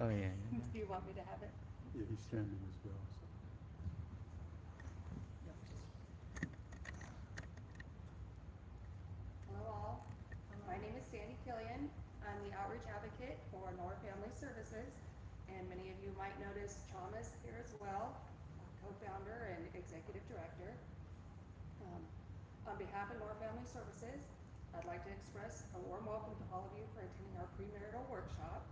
Oh yeah. Do you want me to have it? Yeah, he's standing as well, so. Hello all, my name is Sandy Killian. I'm the outreach advocate for Nor Family Services, and many of you might notice Thomas here as well, co-founder and executive director. On behalf of Nor Family Services, I'd like to express a warm welcome to all of you for attending our premarital workshop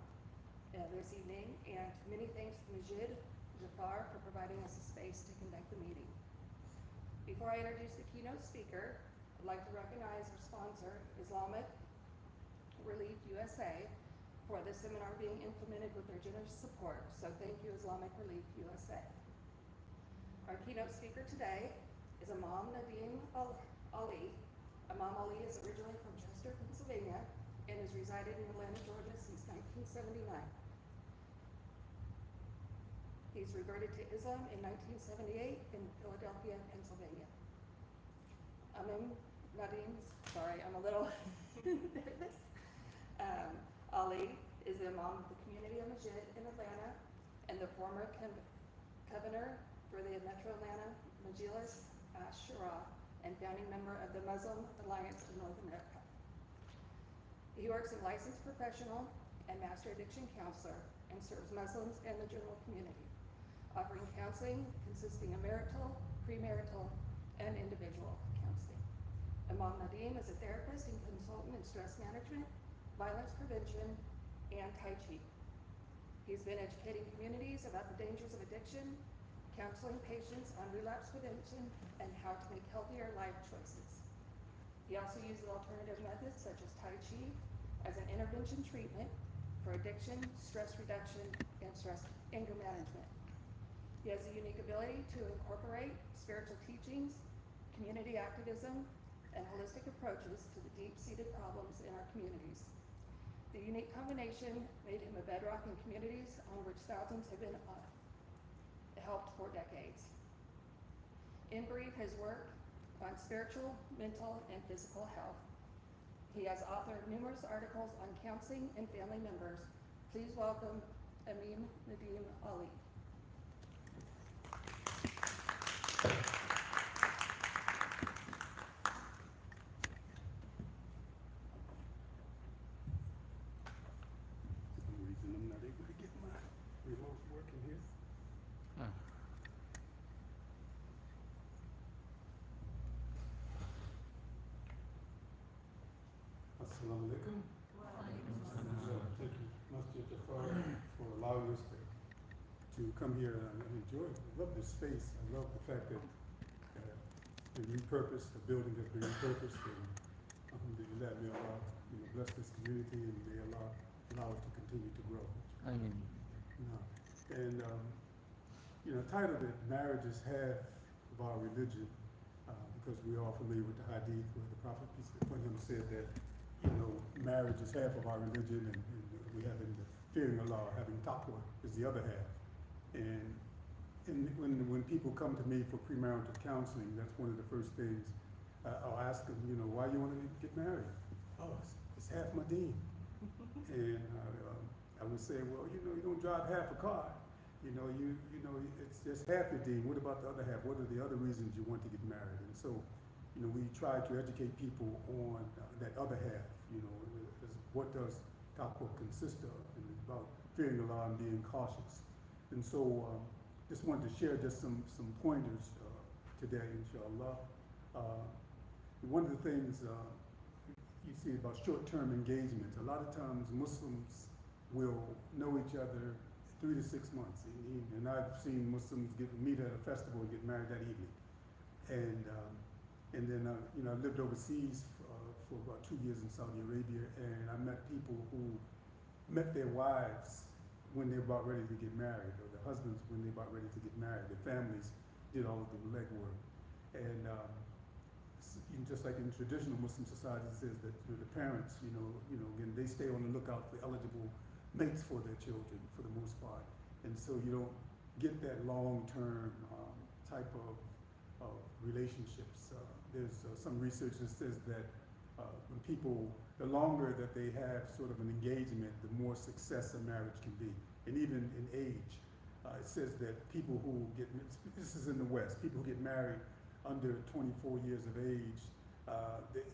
this evening, and many thanks to Masjid, Jafar for providing us a space to conduct the meeting. Before I introduce the keynote speaker, I'd like to recognize our sponsor, Islamic Relief USA, for this seminar being implemented with their generous support. So thank you, Islamic Relief USA. Our keynote speaker today is Imam Nadim Ali. Imam Ali is originally from Chester, Pennsylvania, and has resided in Atlanta, Georgia since 1979. He's reverted to Islam in 1978 in Philadelphia, Pennsylvania. Imam Nadim, sorry, I'm a little nervous. Ali is the Imam of the community of Masjid in Atlanta and the former governor for the Metro Atlanta Majlis Shura and founding member of the Muslim Alliance of North America. He works as a licensed professional and master addiction counselor and serves Muslims and the general community, offering counseling consisting of marital, premarital, and individual counseling. Imam Nadim is a therapist and consultant in stress management, violence prevention, and Tai Chi. He's been educating communities about the dangers of addiction, counseling patients on relapse prevention, and how to make healthier life choices. He also uses alternative methods such as Tai Chi as an intervention treatment for addiction, stress reduction, and stress anger management. He has a unique ability to incorporate spiritual teachings, community activism, and holistic approaches to the deep-seated problems in our communities. The unique combination made him a bedrock in communities on which thousands have been helped for decades. In brief, his work on spiritual, mental, and physical health. He has authored numerous articles on counseling and family members. Please welcome Imam Nadim Ali. For some reason, I'm not able to get my remote working here. Oh. Assalamu alaikum. Thank you, Masjid Jafar, for allowing us to come here and enjoy. I love this space. I love the fact that the repurposed, the building has been repurposed, and alhamdulillah, may Allah, bless this community, and may Allah allow it to continue to grow. I mean, And titled it "Marriage is Half of Our Religion," because we're all familiar with the hadith where the Prophet peace be upon him said that marriage is half of our religion, and we having the fearing Allah, having taqwa is the other half. And when people come to me for premarital counseling, that's one of the first things I'll ask them. Why you want to get married? Oh, it's half my deen. And I would say, well, you don't drive half a car. It's just half your deen. What about the other half? What are the other reasons you want to get married? And so, we try to educate people on that other half. What does taqwa consist of? And it's about fearing Allah and being cautious. And so, just wanted to share just some pointers today, inshallah. One of the things you see about short-term engagements, a lot of times Muslims will know each other 3 to 6 months, and I've seen Muslims meet at a festival and get married that evening. And then I lived overseas for about 2 years in Saudi Arabia, and I met people who met their wives when they were about ready to get married, or their husbands when they were about ready to get married. Their families did all of the legwork. And just like in traditional Muslim society, it says that the parents, again, they stay on the lookout for eligible mates for their children for the most part. And so you don't get that long-term type of relationships. There's some research that says that when people the longer that they have sort of an engagement, the more success a marriage can be. And even in age, it says that people who get, this is in the West, people who get married under 24 years of age,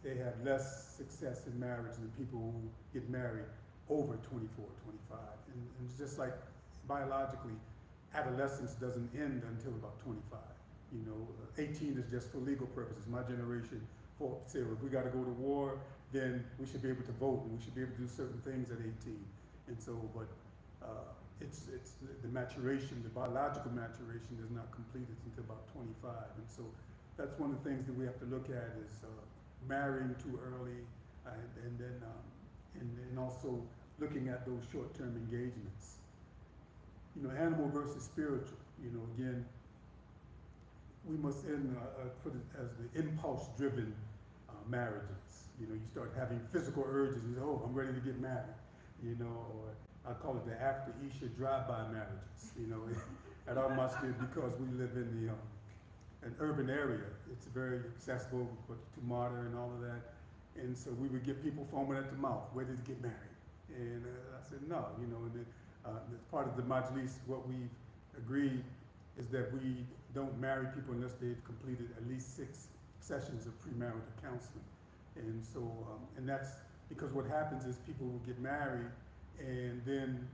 they have less success in marriage than people who get married over 24, 25. And it's just like biologically, adolescence doesn't end until about 25. 18 is just for legal purposes. My generation say, well, if we got to go to war, then we should be able to vote and we should be able to do certain things at 18. And so, but it's the maturation, the biological maturation is not completed until about 25. And so that's one of the things that we have to look at is marrying too early, and then also looking at those short-term engagements. Animal versus spiritual. Again, we must put it as the impulse-driven marriages. You start having physical urges. You say, oh, I'm ready to get married. Or I call it the after Isha drive-by marriages. At our Masjid, because we live in an urban area, it's very accessible, but too modern and all of that. And so we would get people foaming at the mouth, ready to get married. And I said, no, and then, as part of the Majlis, what we've agreed is that we don't marry people unless they've completed at least 6 sessions of premarital counseling. And so, and that's because what happens is people will get married and then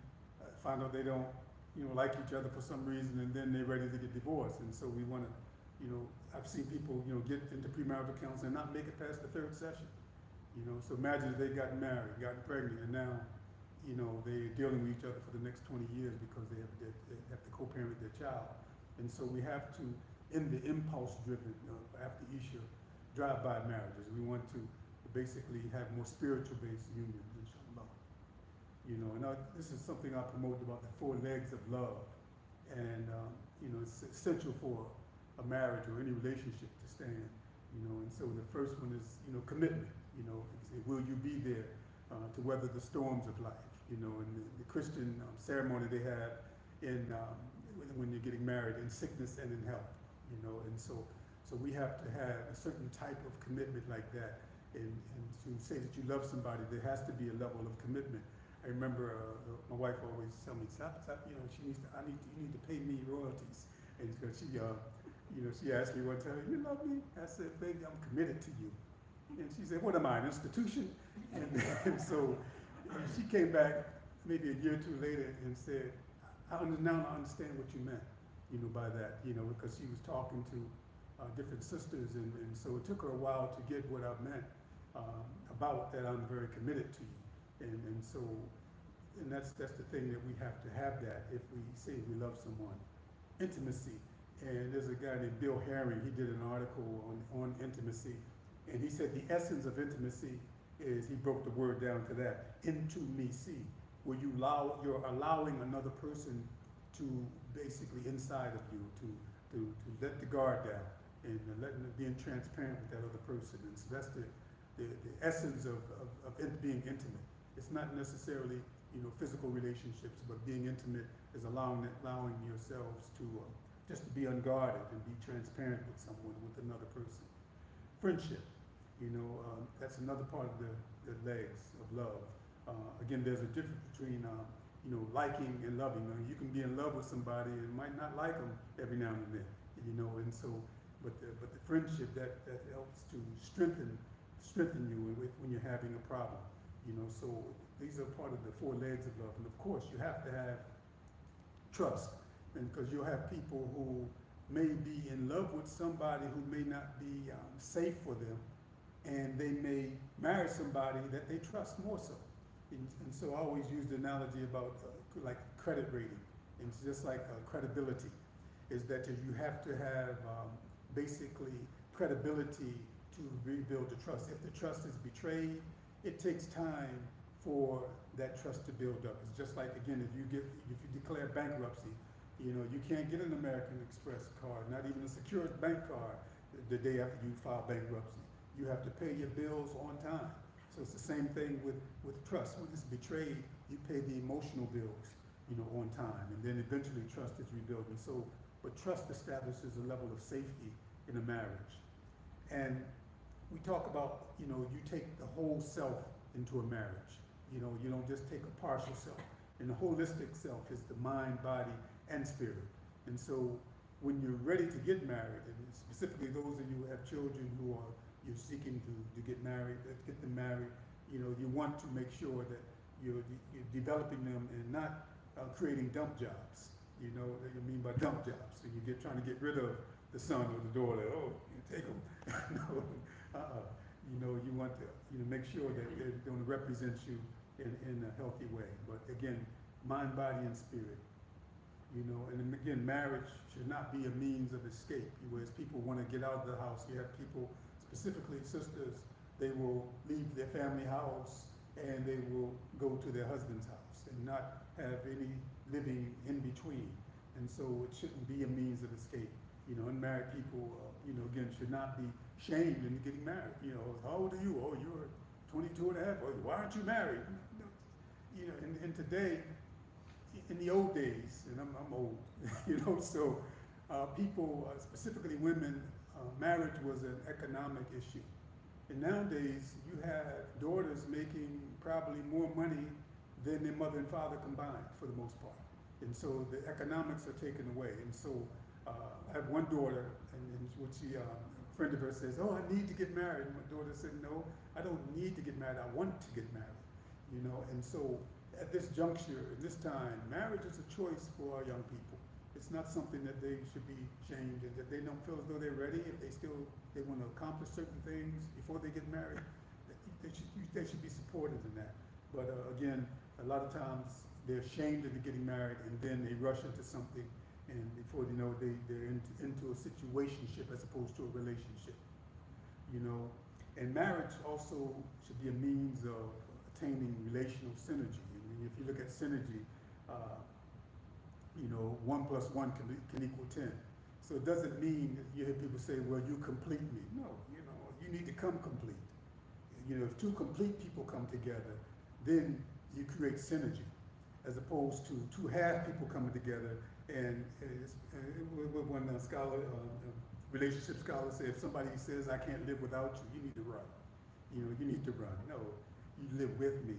find out they don't, like each other for some reason, and then they're ready to get divorced. And so we want to, I've seen people, get into premarital counseling and not make it past the 3rd session. So imagine if they got married, got pregnant, and now, they're dealing with each other for the next 20 years because they have to co-parent their child. And so we have to, in the impulse-driven, after Isha, drive-by marriages, we want to basically have more spiritual-based unions, inshallah. And this is something I promote about the 4 legs of love. And, it's essential for a marriage or any relationship to stand. And so the first one is, commitment. Will you be there to weather the storms of life? And the Christian ceremony they have in when you're getting married, in sickness and in health. And so we have to have a certain type of commitment like that. And to say that you love somebody, there has to be a level of commitment. I remember my wife always tell me, stop, you need to pay me royalties. And because she asked me one time, you love me? I said, baby, I'm committed to you. And she said, what am I, an institution? And so she came back maybe a year or 2 later and said, now I understand what you meant, by that, because she was talking to different sisters, and so it took her a while to get what I meant about that I'm very committed to you. And that's the thing, that we have to have that if we say we love someone. Intimacy. And there's a guy named Bill Herring, he did an article on intimacy, and he said the essence of intimacy is, he broke the word down to that, intimacy, where you're allowing another person to basically inside of you, to let the guard down, and being transparent with that other person. And so that's the essence of being intimate. It's not necessarily, physical relationships, but being intimate is allowing yourselves to just to be unguarded and be transparent with someone, with another person. Friendship, that's another part of the legs of love. Again, there's a difference between liking and loving. You can be in love with somebody and might not like them every now and then, and so, but the friendship that helps to strengthen you when you're having a problem. So these are part of the 4 legs of love. And of course, you have to have trust, and because you'll have people who may be in love with somebody who may not be safe for them, and they may marry somebody that they trust more so. And so I always use the analogy about like credit rating. And it's just like credibility, is that you have to have basically credibility to rebuild the trust. If the trust is betrayed, it takes time for that trust to build up. It's just like, again, if you declare bankruptcy, you can't get an American Express card, not even a secured bank card, the day after you file bankruptcy. You have to pay your bills on time. So it's the same thing with trust. When it's betrayed, you pay the emotional bills, on time, and then eventually trust is rebuilt. And so, but trust establishes a level of safety in a marriage. And we talk about, you take the whole self into a marriage. You know, you don't just take a partial self. And the holistic self is the mind, body, and spirit. And so when you're ready to get married, and specifically those of you who have children who are you're seeking to get married, get them married, you know, you want to make sure that you're developing them and not creating dump jobs. You know what I mean by dump jobs. So you trying to get rid of the son or the daughter. Oh, you take them. No, you know, you want to make sure that they're going to represent you in a healthy way. But again, mind, body, and spirit. You know, and then again, marriage should not be a means of escape. Whereas people want to get out of the house. You have people, specifically sisters, they will leave their family house and they will go to their husband's house and not have any living in between. And so it shouldn't be a means of escape. You know, unmarried people, again, should not be shamed into getting married. You know, how old are you? Oh, you're 22 and a half. Oh, why aren't you married? You know, and today, in the old days, and I'm old, so people, specifically women, marriage was an economic issue. And nowadays, you have daughters making probably more money than their mother and father combined, for the most part. And so the economics are taken away. And so I have one daughter, and a friend of hers says, oh, I need to get married. And my daughter said, no, I don't need to get married, I want to get married. And so at this juncture, at this time, marriage is a choice for our young people. It's not something that they should be shamed and that they don't feel as though they're ready. If they want to accomplish certain things before they get married, they should be supported in that. But again, a lot of times they're shamed into getting married and then they rush into something, and before you know, they're into a situationship as opposed to a relationship. And marriage also should be a means of attaining relational synergy. I mean, if you look at synergy, 1 plus 1 can equal 10. So it doesn't mean that you hear people say, well, you complete me. No, you need to come complete. If two complete people come together, then you create synergy, as opposed to two half people coming together. And one scholar, relationship scholar said, if somebody says, I can't live without you, you need to run. You need to run. No, you live with me.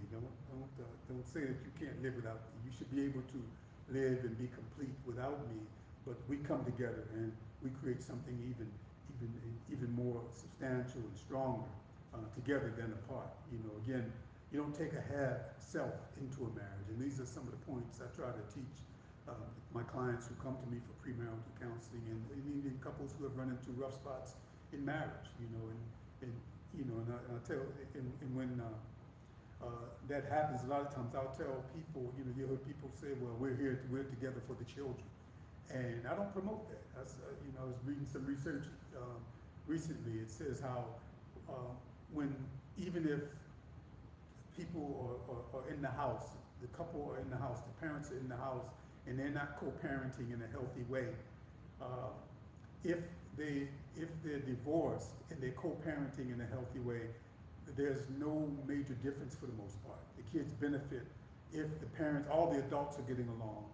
Don't say that you can't live without me. You should be able to live and be complete without me, but we come together and we create something even more substantial and stronger together than apart. Again, you don't take a half self into a marriage, and these are some of the points I try to teach my clients who come to me for premarital counseling, and even couples who have run into rough spots in marriage. And I tell, and when that happens, a lot of times I'll tell people, you hear people say, well, we're together for the children. And I don't promote that. I was reading some research recently. It says how even if people are in the house, the couple are in the house, the parents are in the house, and they're not co-parenting in a healthy way, if they're divorced and they're co-parenting in a healthy way, there's no major difference for the most part. The kids benefit if the parents, all the adults are getting along.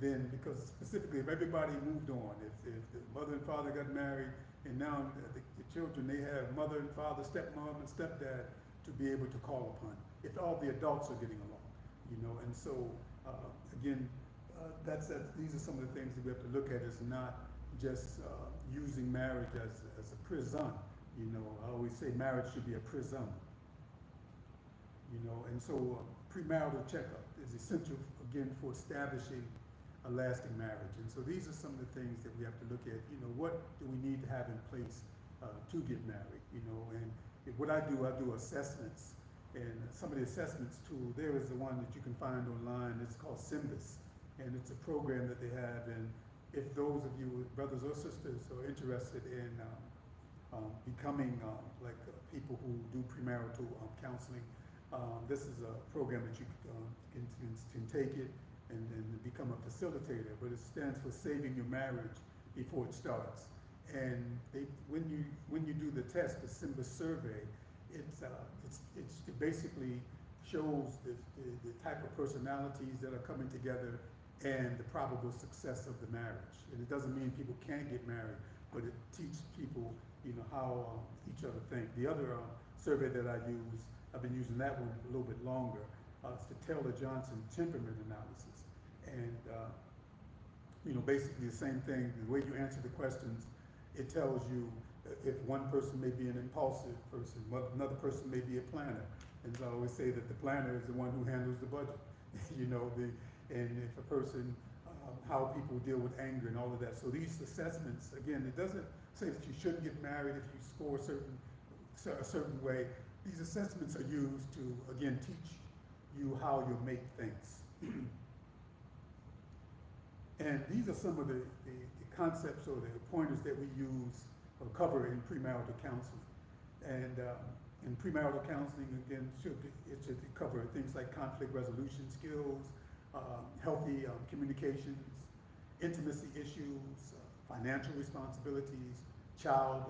Then, because specifically if everybody moved on, if the mother and father got married, and now the children, they have mother and father, stepmom and stepdad to be able to call upon, if all the adults are getting along. And so again, these are some of the things that we have to look at, is not just using marriage as a prison. I always say marriage should be a prison. And so premarital checkup is essential, again, for establishing a lasting marriage. And so these are some of the things that we have to look at. What do we need to have in place to get married? And what I do assessments. And some of the assessments too, there is the one that you can find online. It's called SYMBIS. And it's a program that they have. And if those of you, brothers or sisters, are interested in becoming people who do premarital counseling, this is a program that you can take it and become a facilitator. But it stands for Saving Your Marriage Before It Starts. And when you do the test, the SYMBIS survey, it basically shows the type of personalities that are coming together and the probable success of the marriage. And it doesn't mean people can't get married, but it teaches people how each other think. The other survey that I use, I've been using that one a little bit longer. It's the Taylor-Johnson temperament analysis. And, basically the same thing, the way you answer the questions, it tells you if one person may be an impulsive person, another person may be a planner. And I always say that the planner is the one who handles the budget, and if a person, how people deal with anger and all of that. So these assessments, again, it doesn't say that you shouldn't get married if you score a certain way. These assessments are used to, again, teach you how you make things. And these are some of the concepts or the pointers that we use or cover in premarital counseling. And in premarital counseling, again, it should cover things like conflict resolution skills, healthy communications, intimacy issues, financial responsibilities, child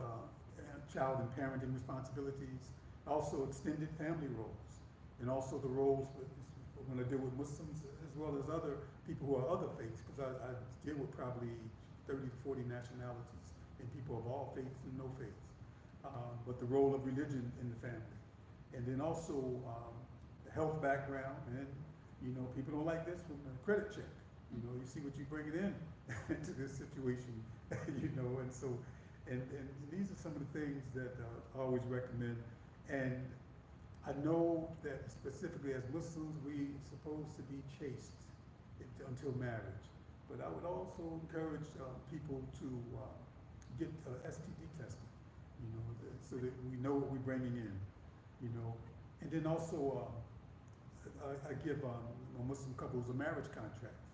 and parenting responsibilities, also extended family roles, and also the roles when I deal with Muslims as well as other people who are other faiths, because I deal with probably 30 to 40 nationalities and people of all faiths and no faiths. But the role of religion in the family. And then also the health background, and people don't like this from a credit check. You see what you bring it in into this situation, and so, and these are some of the things that I always recommend. And I know that specifically as Muslims, we're supposed to be chaste until marriage. But I would also encourage people to get STD testing, so that we know what we're bringing in, And then also, I give Muslim couples a marriage contract.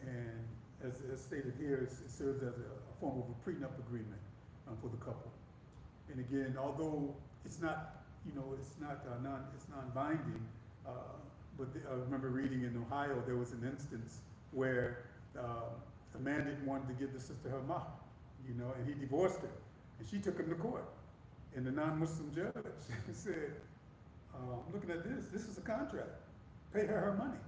And as stated here, it serves as a form of a prenup agreement for the couple. And again, although it's not, it's non-binding, but I remember reading in Ohio, there was an instance where a man didn't want to give the sister her mahar, and he divorced her. And she took him to court. And the non-Muslim judge said, looking at this is a contract. Pay her money.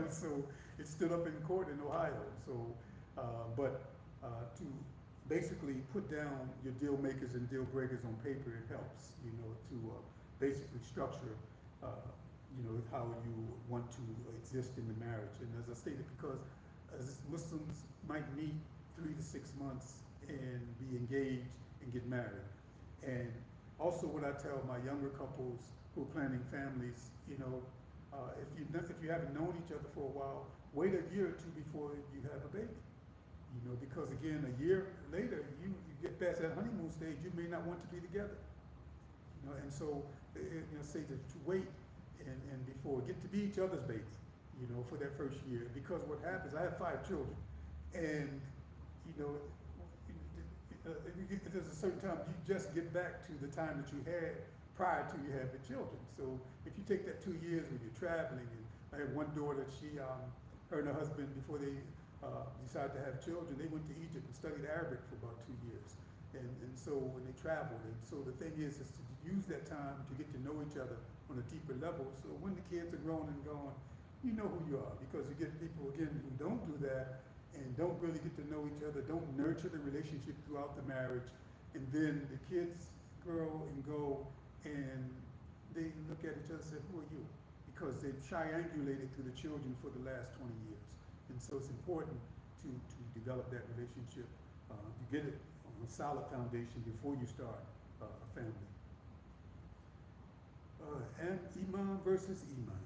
So it stood up in court in Ohio. So, to basically put down your deal makers and deal breakers on paper, it helps, to basically structure, how you want to exist in the marriage. And as I stated, because as Muslims might meet 3 to 6 months and be engaged and get married. And also what I tell my younger couples who are planning families, if you haven't known each other for a while, wait a year or two before you have a baby. Because again, a year later, you get past that honeymoon stage, you may not want to be together. And so, say that to wait and before, get to be each other's baby, for that first year. Because what happens, I have 5 children, and, there's a certain time you just get back to the time that you had prior to you have the children. So if you take that 2 years when you're traveling, and I had one daughter, her and her husband, before they decided to have children, they went to Egypt and studied Arabic for about 2 years. And so when they traveled, and so the thing is to use that time to get to know each other on a deeper level. So when the kids are grown and gone, you know who you are, because you get people, again, who don't do that and don't really get to know each other, don't nurture the relationship throughout the marriage, and then the kids grow and go, and they look at each other and say, who are you? Because they've triangulated through the children for the last 20 years. And so it's important to develop that relationship, to get it on a solid foundation before you start a family. And Iman versus Iman,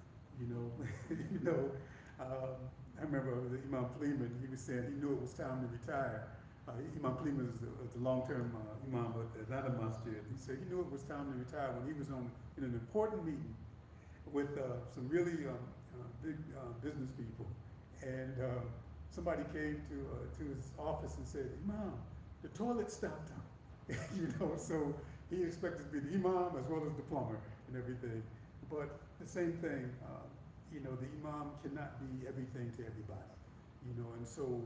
I remember the Imam Pleman, he was saying he knew it was time to retire. Imam Pleman is the long-term Imam at Atlanta Masjid. He said he knew it was time to retire when he was in an important meeting with some really big business people. And somebody came to his office and said, Imam, the toilet stopped up. So he expected to be the Imam as well as the plumber and everything. But the same thing, the Imam cannot be everything to everybody. And so,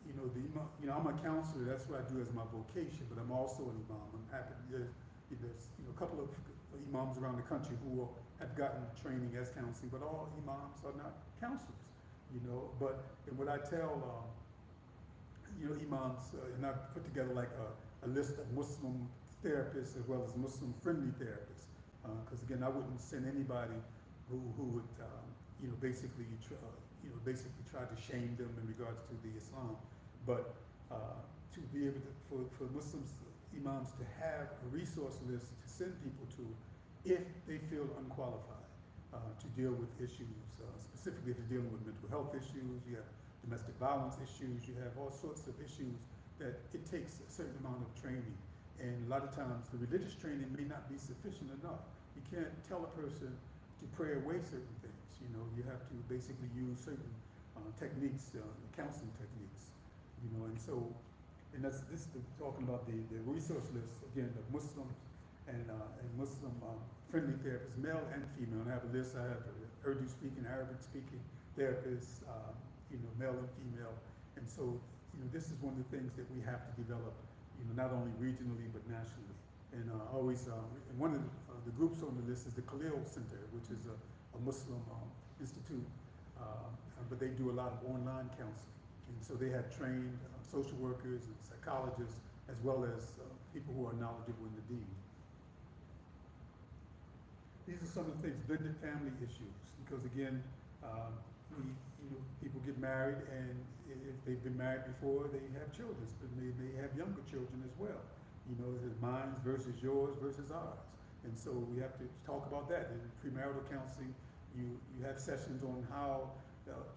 the Imam, I'm a counselor, that's what I do as my vocation, but I'm also an Imam. I'm happy, there's a couple of Imams around the country who have gotten training as counseling, but all Imams are not counselors. But what I tell, Imams, and I put together like a list of Muslim therapists as well as Muslim-friendly therapists. Because again, I wouldn't send anybody who would, basically try to shame them in regards to the Islam. But to be able to, for Muslims, imams to have a resource list to send people to if they feel unqualified to deal with issues, specifically if you're dealing with mental health issues, you have domestic violence issues, you have all sorts of issues that it takes a certain amount of training. And a lot of times the religious training may not be sufficient enough. You can't tell a person to pray away certain things. You have to basically use certain techniques, counseling techniques. And this is talking about the resource list again of Muslim and Muslim friendly therapists, male and female. And I have a list. I have Urdu speaking, Arabic speaking therapists, male and female. And so this is one of the things that we have to develop, not only regionally but nationally. And and one of the groups on the list is the Khalil Center, which is a Muslim institute, but they do a lot of online counseling. And so they have trained social workers and psychologists, as well as people who are knowledgeable in the deen. These are some of the things, blended family issues, because again, people get married, and if they've been married before, they have children, but they may have younger children as well. There's mine versus yours versus ours. And so we have to talk about that. In premarital counseling, you have sessions on how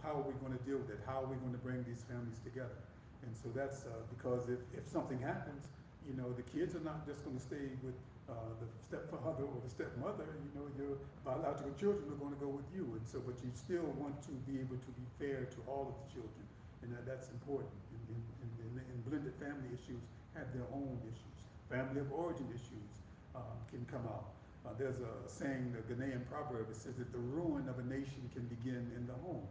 are we going to deal with it? How are we going to bring these families together? And so that's because if something happens, the kids are not just going to stay with the stepfather or the stepmother. Your biological children are going to go with you. And so, but you still want to be able to be fair to all of the children, and that's important. And blended family issues have their own issues. Family of origin issues can come out. There's a saying, the Ghanaian proverb, it says that the ruin of a nation can begin in the home.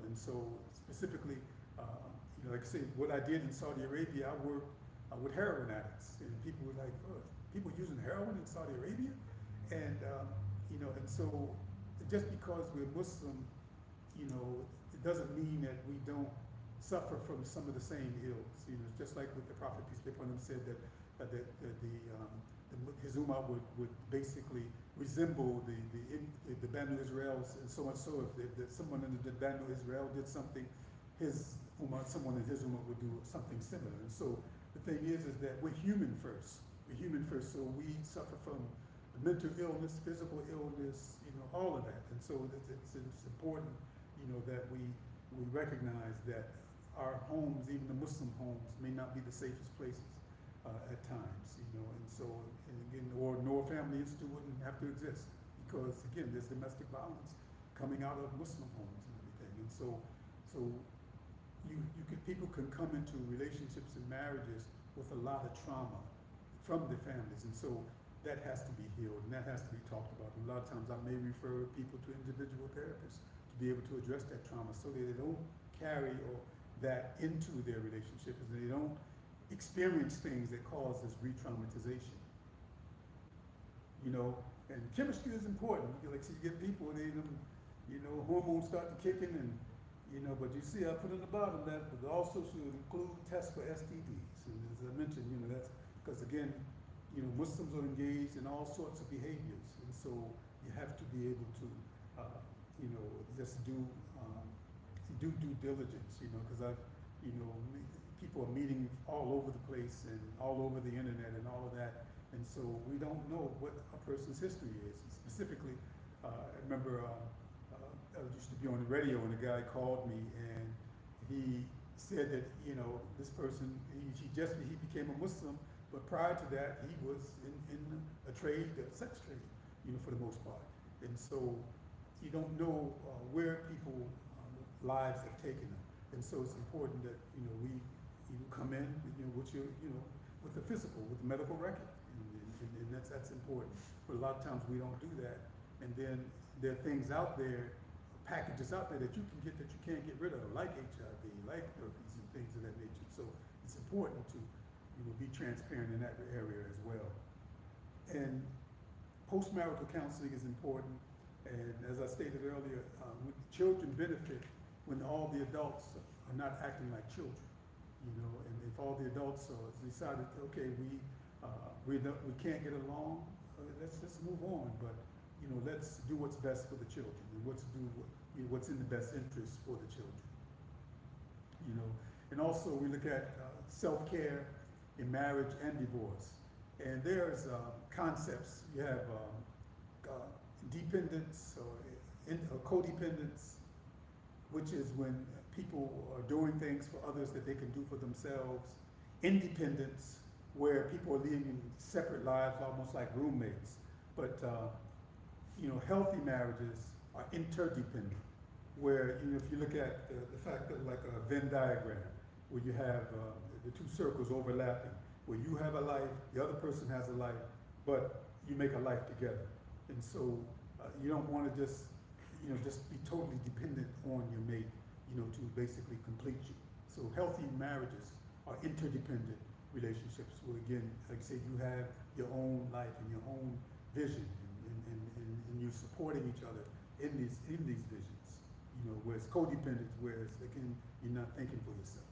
And so specifically, like I say, what I did in Saudi Arabia, I worked with heroin addicts, and people were like, oh, people using heroin in Saudi Arabia? And and so just because we're Muslim, it doesn't mean that we don't suffer from some of the same ills. Just like with the Prophet, peace be upon him, said that his ummah would basically resemble the Banu Israels, and so much so if someone in the Banu Israel did something, someone in his ummah would do something similar. And so the thing is that we're human first. We're human first, so we suffer from mental illness, physical illness, all of that. And so it's important, that we recognize that our homes, even the Muslim homes, may not be the safest places at times, and so, and again, or family institute wouldn't have to exist, because again, there's domestic violence coming out of Muslim homes and everything. And so people can come into relationships and marriages with a lot of trauma from their families, and so that has to be healed, and that has to be talked about. And a lot of times I may refer people to individual therapists to be able to address that trauma, so that they don't carry that into their relationships, and they don't experience things that cause this re-traumatization. And chemistry is important. Like, so you get people, hormones start to kick in, and but you see, I put in the bottom that, but also should include tests for STDs. And as I mentioned, that's because again, Muslims are engaged in all sorts of behaviors, and so you have to be able to, just do due diligence. Because people are meeting all over the place and all over the internet and all of that, and so we don't know what a person's history is. Specifically, I remember I used to be on the radio, and a guy called me, and he said that this person he became a Muslim, but prior to that he was in a trade, a sex trade, for the most part, and so you don't know where people lives have taken them, and so it's important that we come in with your with the physical, with the medical record, and that's important. But a lot of times we don't do that, and then there are things out there, packages out there that you can get that you can't get rid of, like HIV, like herpes, and things of that nature. So it's important to be transparent in that area as well. And post-marital counseling is important, and as I stated earlier, children benefit when all the adults are not acting like children. And if all the adults decided, okay, we can't get along, let's move on, but, you know, let's do what's best for the children, and what's in the best interest for the children. You know, and also we look at self-care in marriage and divorce. And there's concepts. You have dependence or codependence, which is when people are doing things for others that they can do for themselves. Independence, where people are living separate lives, almost like roommates. But you know, healthy marriages are interdependent, where, you know, if you look at the fact that, like a Venn diagram, where you have the two circles overlapping, where you have a life, the other person has a life, but you make a life together. And so you don't want to just be totally dependent on your mate, you know, to basically complete you. So healthy marriages are interdependent relationships where, again, like I say, you have your own life and your own vision, and you're supporting each other in these visions. You know, whereas codependence, whereas, again, you're not thinking for yourself.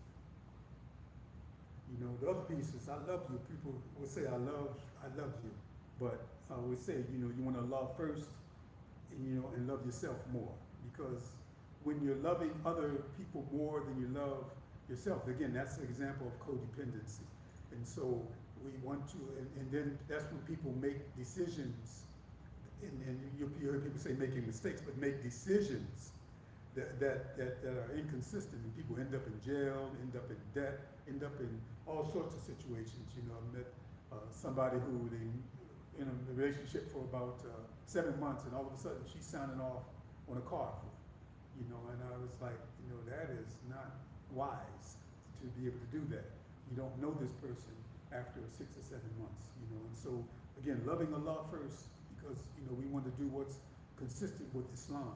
You know, the other piece is, I love you. People will say, I love you. But I would say, you know, you want to love first, and, you know, and love yourself more. Because when you're loving other people more than you love yourself, again, that's an example of codependency. And so we want to, and then that's when people make decisions, and you hear people say making mistakes, but make decisions that are inconsistent, and people end up in jail, end up in debt, end up in all sorts of situations. You know, I met somebody who they in a relationship for about 7 months, and all of a sudden she's signing off on a card for it. You know, and I was like, you know, that is not wise to be able to do that. You don't know this person after 6 or 7 months. You know, and so again, loving Allah first, because, you know, we want to do what's consistent with Islam.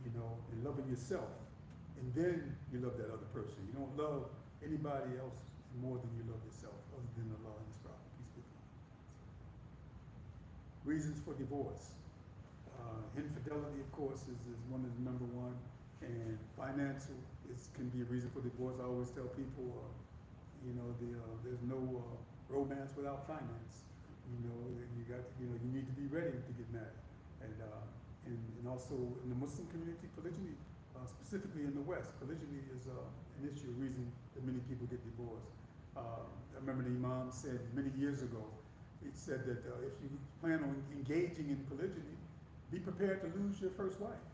You know, and loving yourself, and then you love that other person. You don't love anybody else more than you love yourself, other than Allah and His Prophet, peace be upon him. Reasons for divorce. Infidelity, of course, is one of the number one, and financial can be a reason for divorce. I always tell people, you know, there's no romance without finance. You know, you need to be ready to get married, and also in the Muslim community, polygyny, specifically in the West, polygyny is an issue, a reason that many people get divorced. I remember the Imam said many years ago, he said that if you plan on engaging in polygyny, be prepared to lose your first wife.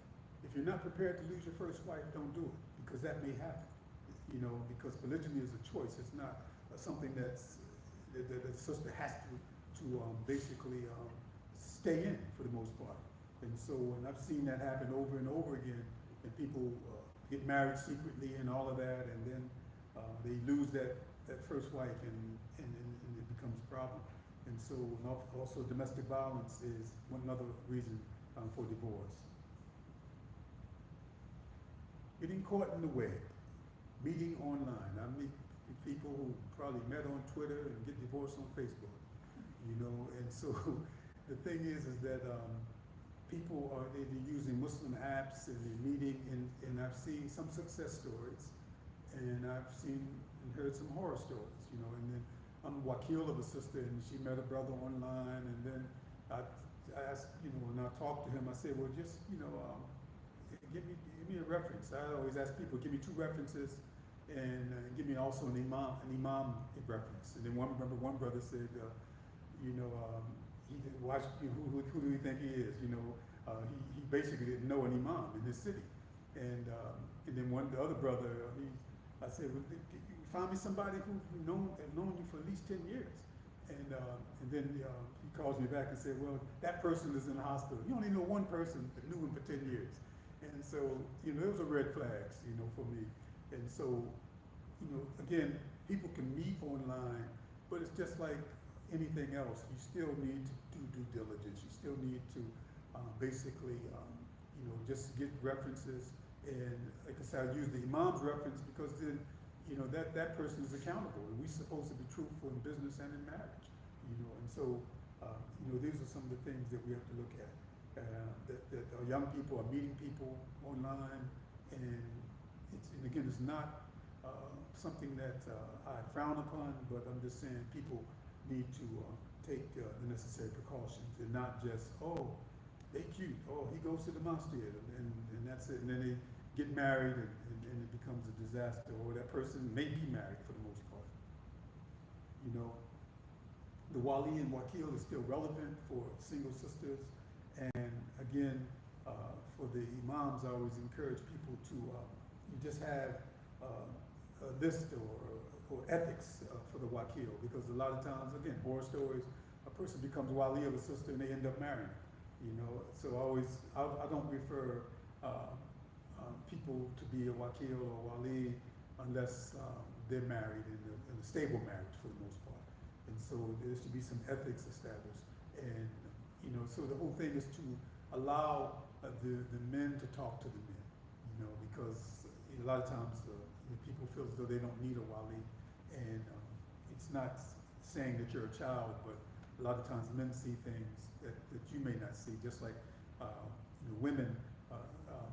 If you're not prepared to lose your first wife, don't do it, because that may happen. You know, because polygyny is a choice. It's not something that the sister has to basically stay in for the most part. And so, and I've seen that happen over and over again, and people get married secretly and all of that, and then they lose that first wife, and it becomes a problem. And so, and also domestic violence is another reason for divorce. Getting caught in the web, meeting online. I meet people who probably met on Twitter and get divorced on Facebook, you know, and so the thing is that people they're using Muslim apps, and they're meeting, and I've seen some success stories, and I've seen and heard some horror stories, you know, and then I'm a wakil of a sister, and she met a brother online, and then I asked, you know, when I talked to him, I said, well, just, you know, give me a reference. I always ask people, give me 2 references, and give me also an imam reference. And then one brother said, you know, he watched, who do you think he is? You know, he basically didn't know an imam in his city. And then the other brother, I said, well, find me somebody who's known you for at least 10 years. And then he calls me back and said, well, that person is in the hospital. You only know one person that knew him for 10 years. And so, you know, those are red flags, you know, for me. And so, you know, again, people can meet online, but it's just like anything else. You still need to do due diligence. You still need to basically, you know, just get references. And like I said, I use the imam's reference because then, you know, that person is accountable. And we're supposed to be truthful in business and in marriage, you know. And so, you know, these are some of the things that we have to look at. That our young people are meeting people online, and again, it's not something that I frown upon, but I'm just saying people need to take the necessary precautions and not just, oh, they cute, oh, he goes to the Masjid, and that's it. And then they get married and it becomes a disaster, or that person may be married for the most part. You know, the wali and wakil is still relevant for single sisters. And again, for the imams, I always encourage people to you just have a list or ethics for the wakil, because a lot of times, again, horror stories, a person becomes wali of a sister and they end up marrying. You know, so I don't refer people to be a wakil or wali unless they're married in a stable marriage for the most part. And so there should be some ethics established. And, you know, so the whole thing is to allow the men to talk to the men, you know, because a lot of times people feel as though they don't need a wali. And it's not saying that you're a child, but a lot of times men see things that you may not see, just like you know, women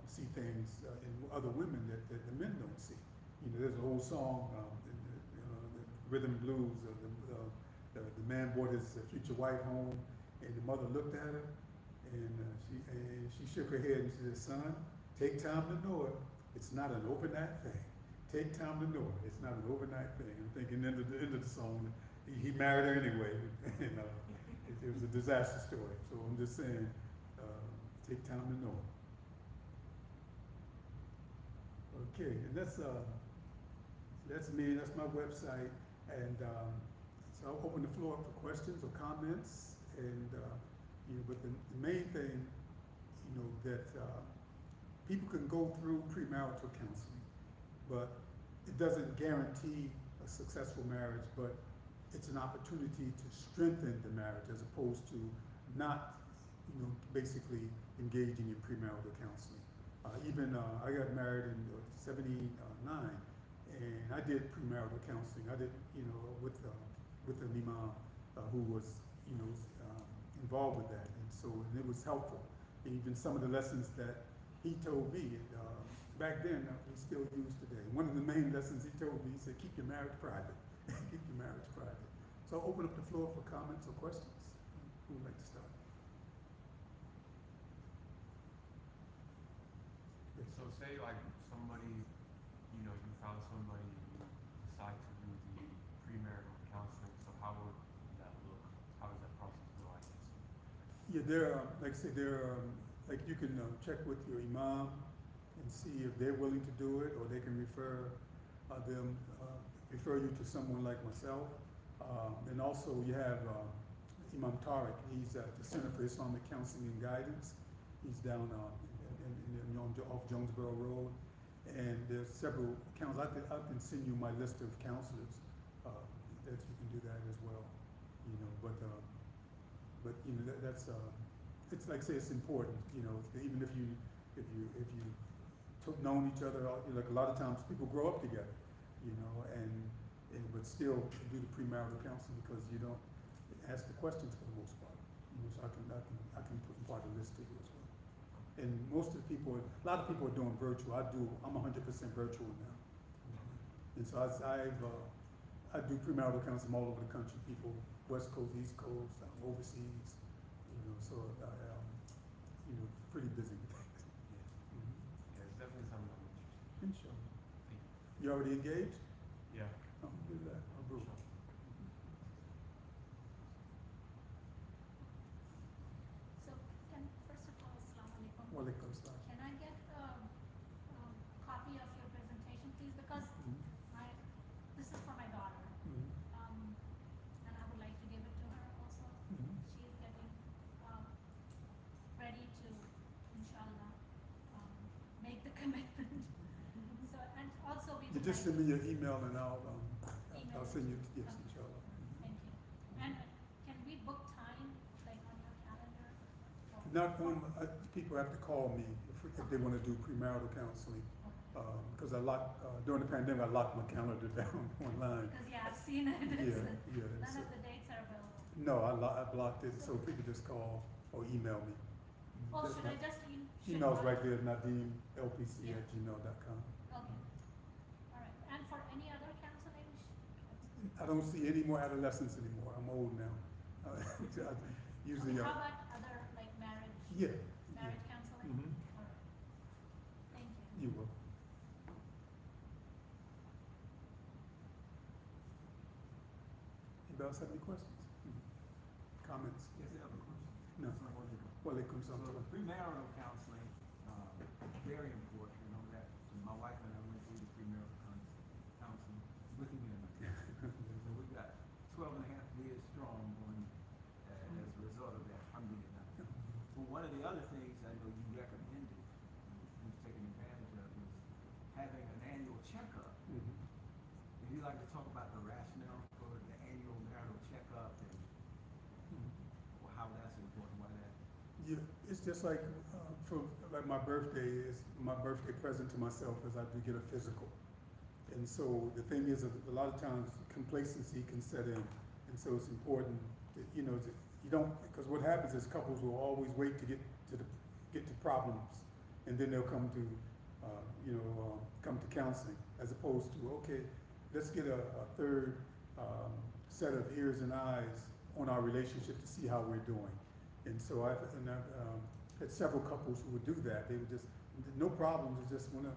see things in other women that the men don't see. You know, there's an old song, the rhythm and blues, the man brought his future wife home, and the mother looked at her, and she shook her head and she said, "Son, take time to know it. It's not an overnight thing. Take time to know it. It's not an overnight thing." I'm thinking at the end of the song, he married her anyway, and it was a disaster story. So I'm just saying, take time to know it. Okay, and that's me. That's my website, and so I'll open the floor up for questions or comments. And you know, but the main thing, you know, that people can go through premarital counseling, but it doesn't guarantee a successful marriage. But it's an opportunity to strengthen the marriage as opposed to not, you know, basically engaging in premarital counseling. I got married in '79, and I did premarital counseling. I did, you know, with an imam who was, you know, involved with that, and so it was helpful. And even some of the lessons that he told me back then, we still use today. One of the main lessons he told me, he said, "Keep your marriage private." Keep your marriage private. So I'll open up the floor for comments or questions. Who would like to start? Yes. So say like somebody, you know, you found somebody, you decide to do the premarital counseling, so how would that look? How does that process go, I guess? Yeah, there are, like I say, like you can check with your imam and see if they're willing to do it, or they can refer you to someone like myself. And also you have Imam Tariq. He's at the Center for Islamic Counseling and Guidance. He's down off Jonesboro Road. And there's several counselors. I can send you my list of counselors that you can do that as well. You know, but you know, that's it's like I say, it's important. You know, even if you known each other, like a lot of times people grow up together. You know, but still do the premarital counseling because you don't ask the questions for the most part. You know, so I can put part of this to you as well. And most of the people, a lot of people are doing virtual. I'm 100% virtual now. And so I do premarital counseling all over the country. People, West Coast, East Coast, overseas. You know, so you know, pretty busy with that. Yeah, it's definitely something I'm interested in. Inshallah. Thank you. You already engaged? Yeah. Do that. Sure. So, first of all, Assalamu alaikum. Walaikum salam. Can I get a copy of your presentation, please? Because this is for my daughter, and I would like to give it to her also. She is getting ready to, inshallah, make the commitment. So, and also we You would just like send me your email and I'll Email. send you, yes, Okay. inshallah. Thank you. And can we book time, like on your calendar? Or- Not on, people have to call me if they want to do premarital counseling. Because during the pandemic, I locked my calendar down online. Because, yeah, I've seen it. Yeah. None So, of the dates are available. no, I blocked it, so people just call or email me. Oh, That's should I my- just Email's right there, nadimmlpc@gmail.com. Okay. All right. And for any other counseling? I don't see any more adolescents anymore. I'm I'm old now. Usually, How about other, like marriage? yeah. Marriage counseling? Mhm. Or, thank you. You will. Anybody else have any questions? Comments? Yes, I have a question. No. Well, it comes So up to the premarital counseling, very important, you know that. My wife and I went through the premarital counseling with me. So we got 12 and a half years strong going as a result of that. I'm getting that. But one of the other things I know you recommended, who's taking advantage of, is having an annual checkup. Mhm. Would you like to talk about the rationale for the annual marital checkup and how that's important, why that? Yeah, it's just like, for, like my birthday is, my birthday present to myself is I do get a physical. And so the thing is, a lot of times complacency can set in. And so it's important that, you know, that you don't, because what happens is couples will always wait to get to problems. And then they'll come to, come to counseling, as opposed to, okay, let's get a third set of ears and eyes on our relationship to see how we're doing. And so I've had several couples who would do that. They would just, no problems, they just wanna,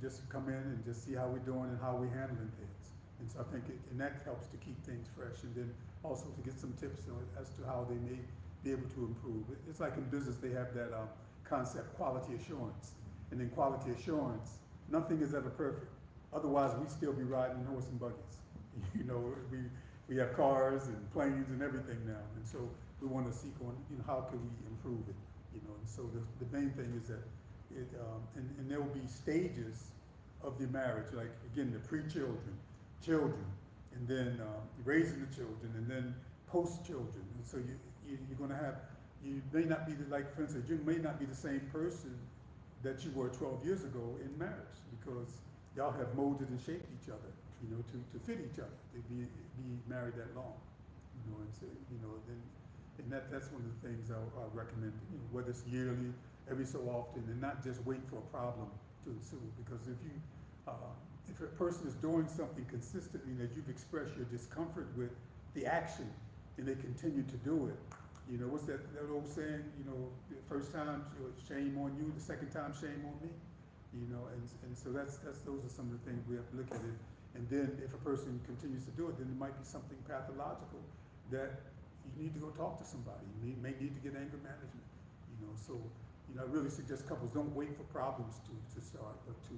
just come in and just see how we're doing and how we're handling things. And so I think, and that helps to keep things fresh, and then also to get some tips as to how they may be able to improve. It's like in business, they have that concept, quality assurance. And in quality assurance, nothing is ever perfect. Otherwise, we'd still be riding horse and buggies. You know, we have cars and planes and everything now. And so we want to seek on, how can we improve it? And so the main thing is that and there will be stages of the marriage, like again, the pre-children, children, and then raising the children, and then post-children. And so you're going to have, you may not be like, for instance, you may not be the same person that you were 12 years ago in marriage, because y'all have molded and shaped each other, to fit each other, to be married that long, and so, and that's one of the things I recommend, whether it's yearly, every so often, and not just wait for a problem to ensue, because if a person is doing something consistently that you've expressed your discomfort with the action, and they continue to do it, what's that old saying, the first time, shame on you, the second time, shame on me, and so those are some of the things we have to look at it. And then if a person continues to do it, then it might be something pathological that you need to go talk to somebody. You may need to get anger management, so, I really suggest couples don't wait for problems to start, but to,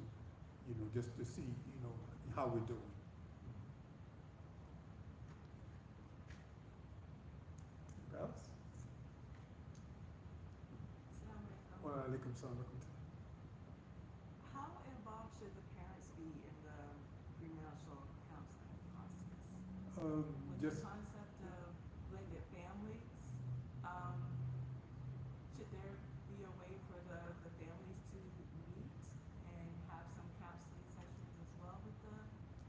just to see, how we're doing. Anybody else? Wa alaikum salam. How involved should the parents be in the premarital counseling process? With Just, the concept of blended families, should there be a way for the families to meet and have some counseling sessions as well with the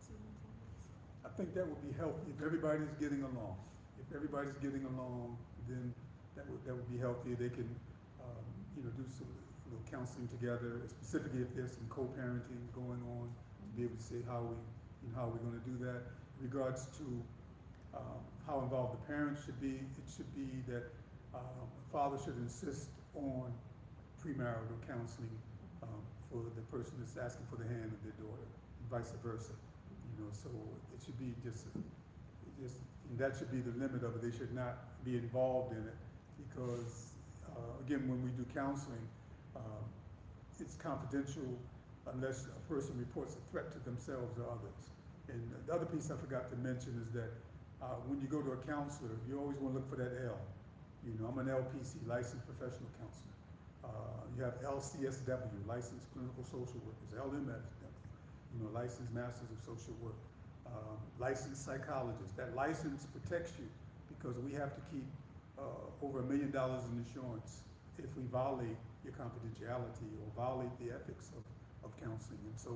two families? I think that would be healthy if everybody's getting along. If everybody's getting along, then that would be healthy. They can, do some counseling together, specifically if there's some co-parenting going on, to be able to say how we're going to do that. In regards to how involved the parents should be, it should be that a father should insist on premarital counseling for the person that's asking for the hand of their daughter, and vice versa. So it should be just and that should be the limit of it. They should not be involved in it, because again, when we do counseling, it's confidential unless a person reports a threat to themselves or others. And the other piece I forgot to mention is that when you go to a counselor, you always want to look for that L. I'm an LPC, licensed professional counselor. You have LCSW, licensed clinical social workers, LMFW, licensed masters of social work, licensed psychologists. That license protects you, because we have to keep over $1 million in insurance if we violate your confidentiality or violate the ethics of counseling. And so,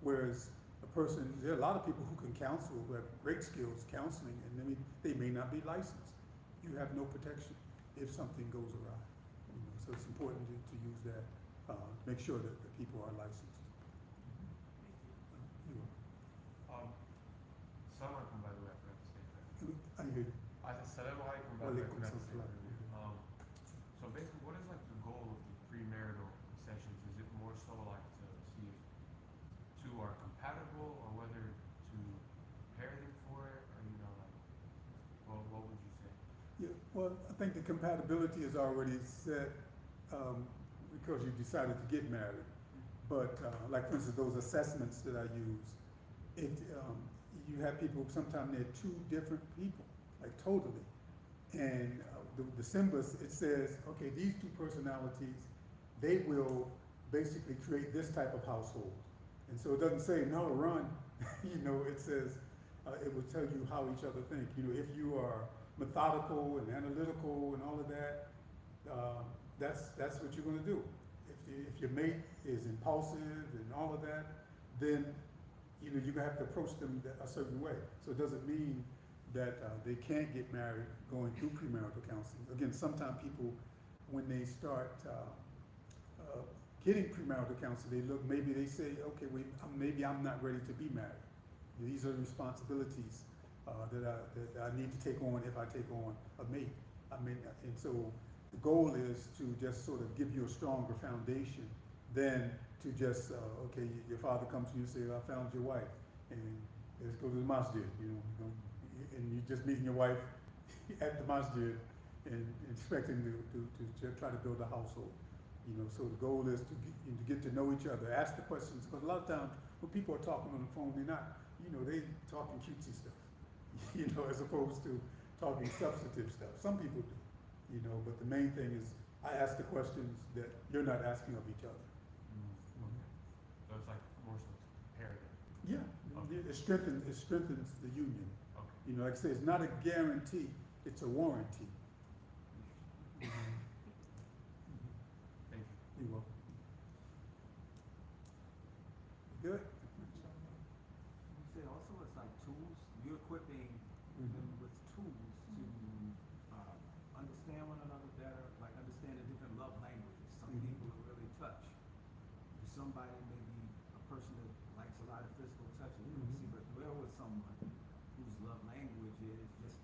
whereas there are a lot of people who can counsel, who have great skills counseling, and they may not be licensed. You have no protection if something goes awry. So it's important to use that, to make sure that the people are licensed. Summer, by the way, I forgot to say that. I hear you. compatible, or whether to prepare them for it, or like, what would you say? Yeah, well, I think the compatibility is already set, because you decided to get married. But, like for instance, those assessments that I use, you have people, sometimes they're two different people, like totally. And the symbol, it says, okay, these two personalities, they will basically create this type of household. And so it doesn't say, no, run, it says, it will tell you how each other think. If you are methodical and analytical and all of that, that's what you're gonna do. If your mate is impulsive and all of that, then you're gonna have to approach them a certain way. So it doesn't mean that they can't get married going through premarital counseling. Again, sometimes people, when they start getting premarital counseling, maybe they say, okay, wait, maybe I'm not ready to be married. These are responsibilities that I need to take on if I take on a mate. And so the goal is to just sort of give you a stronger foundation than to just, okay, your father comes to you and says, I found your wife, and let's go to the Masjid, and you're just meeting your wife at the Masjid and expecting to try to build a household. So the goal is to get to know each other, ask the questions, because a lot of times when people are talking on the phone, they're not, they talking cutesy stuff, as opposed to talking substantive stuff. Some people do, but the main thing is I ask the questions that you're not asking of each other. Okay. So it's like more so to prepare them. Yeah, Okay. it strengthens the union. Okay. Like I say, it's not a guarantee, it's a warranty. Thank you. You're welcome. Good? You say also it's like tools, you're equipping them with tools to understand one another better, like understand the different love languages. Some Mhm. people are really touch. For somebody, maybe a person that likes a lot of physical touch and intimacy, but dwell with someone whose love language is just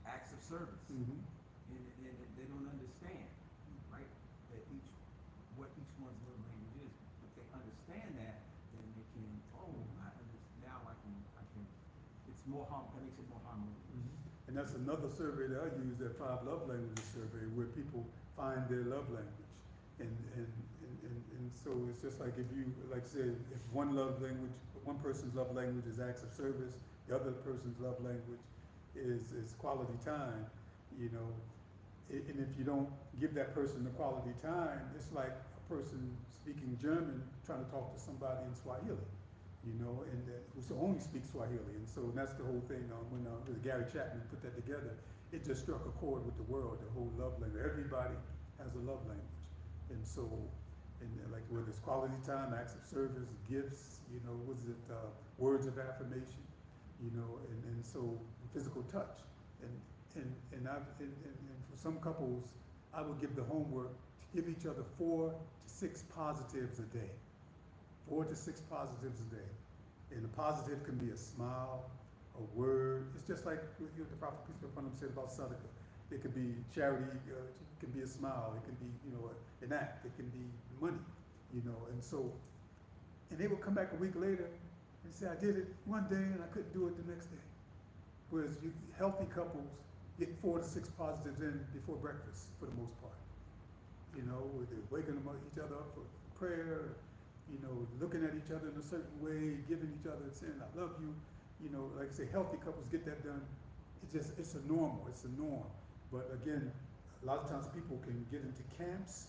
acts of service. Mhm. And they don't understand, right? That what each one's love language is. If they understand that, then they can, now I can, it's more it makes it more harmonious. And that's another survey that I use, that 5 love languages survey, where people find their love language. And so it's just like if you, like I said, if one person's love language is acts of service, the other person's love language is quality time, and if you don't give that person the quality time, it's like a person speaking German trying to talk to somebody in Swahili, and who only speaks Swahili. And so that's the whole thing. When Gary Chapman put that together, it just struck a chord with the world, the whole love language. Everybody has a love language. And so, like whether it's quality time, acts of service, gifts, words of affirmation, and so physical touch. And for some couples, I would give the homework to give each other 4 to 6 positives a day. 4 to 6 positives a day. And a positive can be a smile, a word. It's just like the Prophet peace be upon him said about sadaqah. It could be charity, it can be a smile, it can be, an act, it can be money, and they would come back a week later and say, I did it one day and I couldn't do it the next day. Whereas healthy couples get 4 to 6 positives in before breakfast for the most part. Where they're waking each other up for prayer, looking at each other in a certain way, giving each other and saying, I love you. Like I say, healthy couples get that done. It's a norm. But again, a lot of times people can get into camps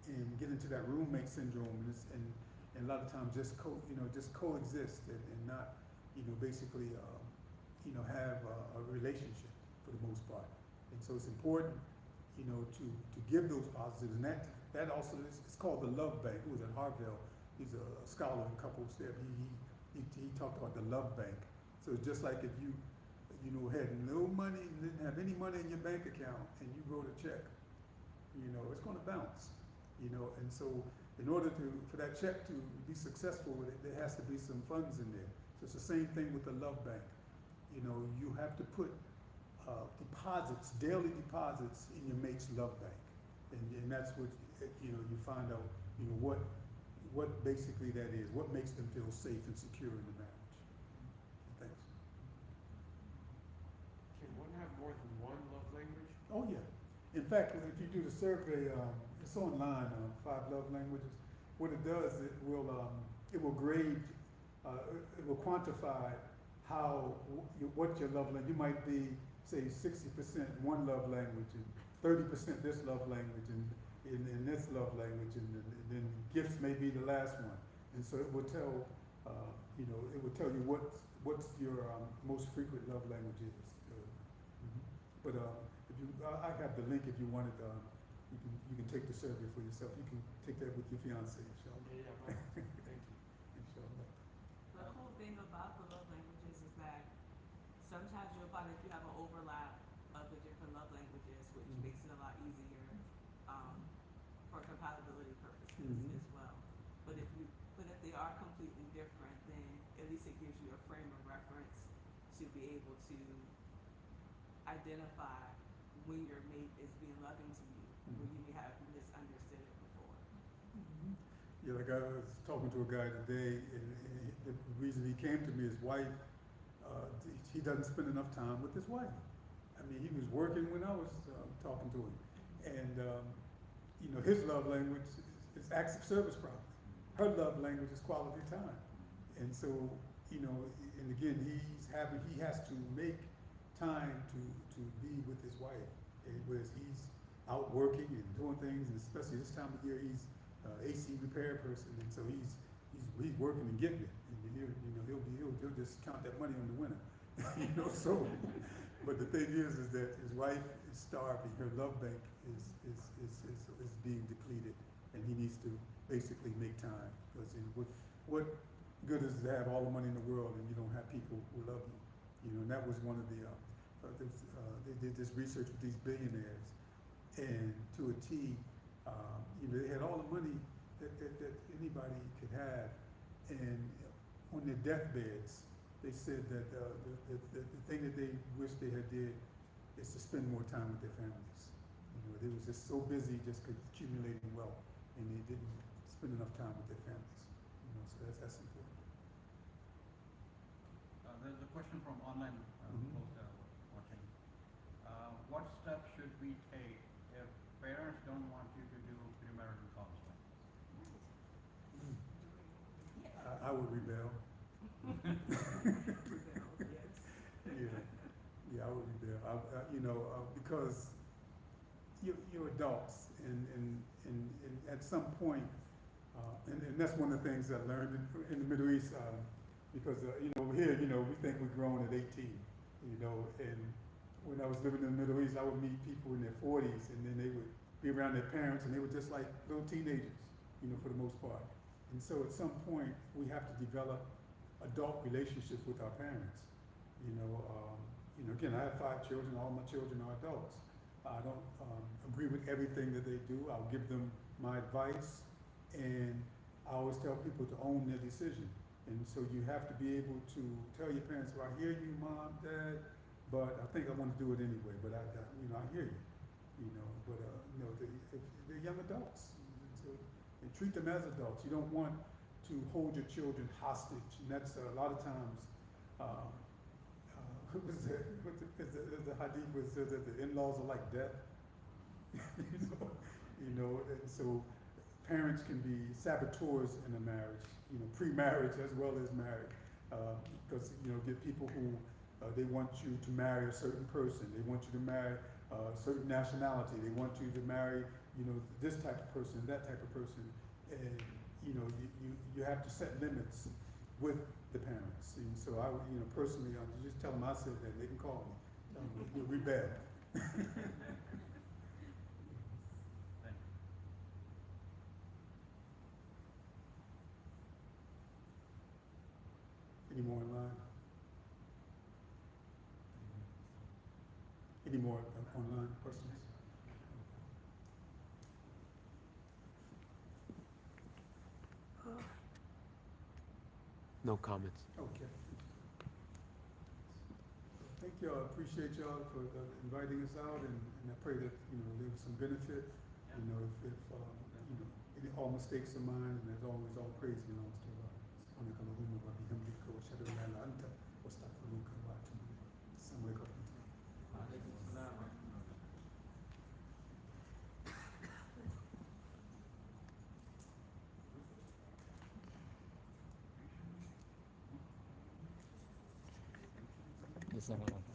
and get into that roommate syndrome, and a lot of times just coexist and not, basically, have a relationship for the most part. And so it's important, to give those positives, and that also it's called the love bank. Who was at Harvard? He's a scholar in couples therapy. He talked about the love bank. So it's just like if you had no money, didn't have any money in your bank account, and you wrote a check, it's going to bounce, and so in order for that check to be successful, there has to be some funds in there. So it's the same thing with the love bank. You have to put deposits, daily deposits in your mate's love bank, and that's what you find out, what basically that is, what makes them feel safe and secure in the marriage. Thanks. Can one have more than one love language? Oh, yeah. In fact, if you do the survey, it's online, 5 love languages. What it does, it will grade, it will quantify what your love language, you might be, say, 60% one love language and 30% this love language and this love language, and then gifts may be the last one. And so it will tell, it will tell you what's your most frequent love language is. But if you, I have the link if you wanted. You can take the survey for yourself. You can take that with your fiance, inshallah. Yeah, thank you. Inshallah. The cool thing about the love languages is that sometimes you'll find that you have an overlap of the different love languages, which makes it a lot easier for compatibility purposes as well. But if they are completely different, then at least it gives you a frame of reference to be able to identify when your mate is being loving to you, when you may have misunderstood it before. Yeah, like I was talking to a guy today, and the reason he came to me, his wife, he doesn't spend enough time with his wife. I mean, he was working when I was talking to him, and his love language is acts of service, probably. Her love language is quality time, and so and again, he has to make time to be with his wife, whereas he's out working and doing things, and especially this time of year, he's AC repair person, and so he's working and getting it, and he'll just count that money on the winner, So, but the thing is that his wife is starving. Her love bank is being depleted, and he needs to basically make time, because what good is it to have all the money in the world and you don't have people who love you? And that was one of the they did this research with these billionaires, and to a T, they had all the money that anybody could have, and on their deathbeds, they said that the thing that they wish they had did is to spend more time with their families. They was just so busy just accumulating wealth, and they didn't spend enough time with their families. So that's important. There's a question from online folks that are watching. What steps should we take if parents don't want you to do premarital counseling? I would rebel. Yeah, I would rebel. Because you're adults, and at some point, and that's one of the things I learned in the Middle East, because over here, we think we're grown at 18, and when I was living in the Middle East, I would meet people in their 40s, and then they would be around their parents, and they were just like little teenagers, for the most part. And so at some point, we have to develop adult relationships with our parents. Again, I have 5 children. All my children are adults. I don't agree with everything that they do. I'll give them my advice, and I always tell people to own their decision. And so you have to be able to tell your parents, well, I hear you, Mom, Dad, but I think I want to do it anyway. But I hear you. They're young adults. And treat them as adults. You don't want to hold your children hostage, and that's a lot of times. The hadith was said that the in-laws are like death. And so parents can be saboteurs in a marriage, pre-marriage as well as marriage, because get people who they want you to marry a certain person, they want you to marry a certain nationality, they want you to marry this type of person, that type of person, and you have to set limits with the parents. And so I would, personally, I would just tell them I said that. They can call me. Tell them, rebel. Thank you. Any more online? Any more online questions? No comments. Okay. Thank y'all. I appreciate y'all for inviting us out, and I pray that there was some benefit. If all mistakes are mine, and as always, all praise belongs to Allah. Subhanakallahumma wa bihamdika wa ashhadu an la ilaha illa anta wa astaghfiruka wa atubu ilayk. Assalamu alaikum. Alaikum salam. Jazakallah.